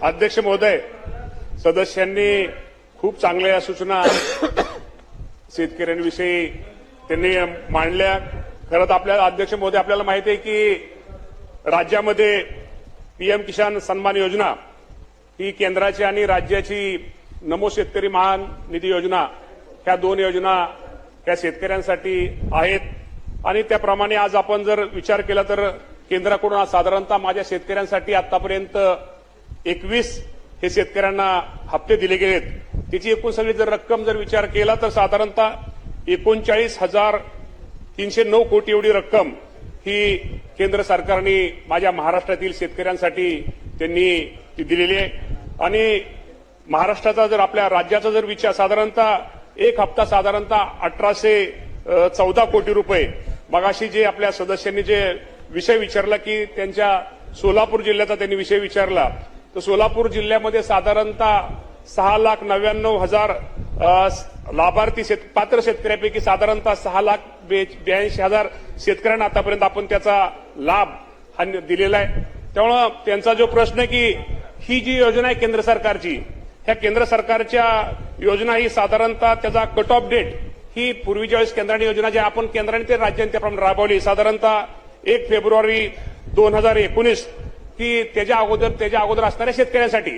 अध्यक्ष महोदय, सदस्यांनी खूप चांगल्या सूचना शेतकऱ्यांविषयी त्यांनी मांडल्या. खरं तर आपल्याला अध्यक्ष महोदय आपल्याला माहिती आहे की राज्यामध्ये पीएम किसान सन्मान योजना ही केंद्राची आणि राज्याची नमो शेतकरी महान निधी योजना ह्या दोन योजना ह्या शेतकऱ्यांसाठी आहेत आणि त्याप्रमाणे आज आपण जर विचार केला तर केंद्राकडून साधारणतः माझ्या शेतकऱ्यांसाठी आतापर्यंत 21 हे शेतकऱ्यांना हप्ते दिले गेलेत. त्याची एकूण सगळी जर रक्कम जर विचार केला तर साधारणतः 39,309 कोटी एवढी रक्कम ही केंद्र सरकारने माझ्या महाराष्ट्रातील शेतकऱ्यांसाठी त्यांनी ती दिलेली आहे. आणि महाराष्ट्राचा जर आपल्या राज्याचा जर विचार साधारणतः एक हप्ता साधारणतः 1814 कोटी रुपये. मगाशी जे आपल्या सदस्यांनी जे विषय विचारला की त्यांच्या सोलापूर जिल्ह्याचा त्यांनी विषय विचारला तर सोलापूर जिल्ह्यामध्ये साधारणतः 6,99,000 लाभार्थी पात्र शेतकऱ्यांपैकी साधारणतः 6,82,000 शेतकऱ्यांना आतापर्यंत आपण त्याचा लाभ हा दिलेला आहे. त्यामुळे त्यांचा जो प्रश्न आहे की ही जी योजना आहे केंद्र सरकारची, ह्या केंद्र सरकारच्या योजना ही साधारणतः त्याचा कट ऑफ डेट ही पूर्वीच्या वेळेस केंद्राने योजना जी आपण केंद्राने ते राज्याने त्याप्रमाणे राबवली साधारणतः 1 फेब्रुवारी 2019 की त्याच्या अगोदर असणाऱ्या शेतकऱ्यांसाठी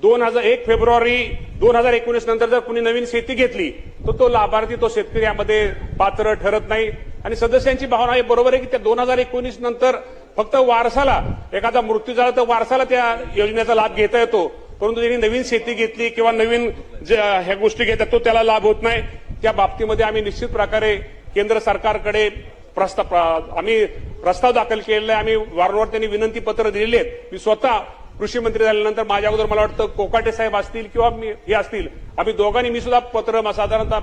1 फेब्रुवारी 2019 नंतर जर कुणी नवीन शेती घेतली तर तो लाभार्थी तो शेतकरी यामध्ये पात्र ठरत नाही. आणि सदस्यांची भावना आहे बरोबर आहे की त्या 2019 नंतर फक्त वारसाला एखादा मृत्यू झाला तर वारसाला त्या योजनेचा लाभ घेता येतो, परंतु ज्यांनी नवीन शेती घेतली किंवा नवीन ह्या गोष्टी घेतात तो त्याला लाभ होत नाही. त्या बाबतीमध्ये आम्ही निश्चित प्रकारे केंद्र सरकारकडे आम्ही प्रस्ताव दाखल केलेला आहे. आम्ही वारंवार त्यांनी विनंती पत्र दिलेली आहेत. मी स्वतः कृषी मंत्री झाल्यानंतर माझ्या अगोदर मला वाटतं कोकाटे साहेब असतील किंवा हे असतील, आम्ही दोघांनी मी सुद्धा पत्र साधारणतः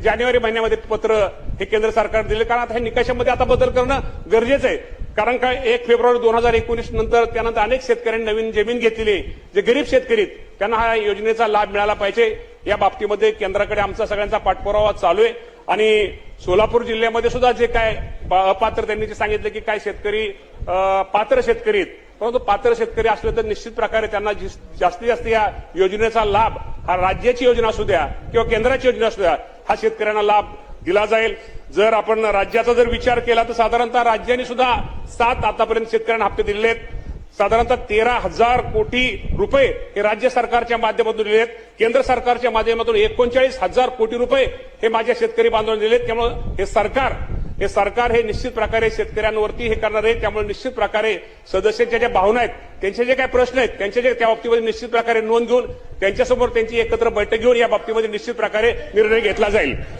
जानेवारी महिन्यामध्ये पत्र हे केंद्र सरकार दिले. कारण आता हे निकषामध्ये आता बदल करणं गरजेचं आहे. कारण काय 1 फेब्रुवारी 2019 नंतर त्यानंतर अनेक शेतकऱ्यांनी नवीन जमीन घेतलेली जे गरीब शेतकरी त्यांना हा योजनेचा लाभ मिळाला पाहिजे. या बाबतीमध्ये केंद्राकडे आमचा सगळ्यांचा पाठपुरावा चालू आहे. आणि सोलापूर जिल्ह्यामध्ये सुद्धा जे काय अपात्र त्यांनी जे सांगितलं की काय शेतकरी पात्र शेतकरी आहेत, परंतु पात्र शेतकरी असले तर निश्चित प्रकारे त्यांना जास्तीत जास्त या योजनेचा लाभ हा राज्याची योजना असू द्या किंवा केंद्राची योजना असू द्या हा शेतकऱ्यांना लाभ दिला जाईल. जर आपण राज्याचा जर विचार केला तर साधारणतः राज्याने सुद्धा 7 आतापर्यंत शेतकऱ्यांना हप्ते दिलेले आहेत. साधारणतः 13,000 कोटी रुपये हे राज्य सरकारच्या माध्यमातून दिले आहेत. केंद्र सरकारच्या माध्यमातून 39,000 कोटी रुपये हे माझ्या शेतकरी बांधवांना दिलेत. त्यामुळे हे सरकार हे निश्चित प्रकारे शेतकऱ्यांवरती हे करणार आहे. त्यामुळे निश्चित प्रकारे सदस्यांच्या ज्या भावना आहेत, त्यांचे जे काही प्रश्न आहेत, त्यांचे जे त्या बाबतीमध्ये निश्चित प्रकारे नोंद घेऊन त्यांच्यासमोर त्यांची एकत्र बैठक घेऊन या बाबतीमध्ये निश्चित प्रकारे निर्णय घेतला जाईल.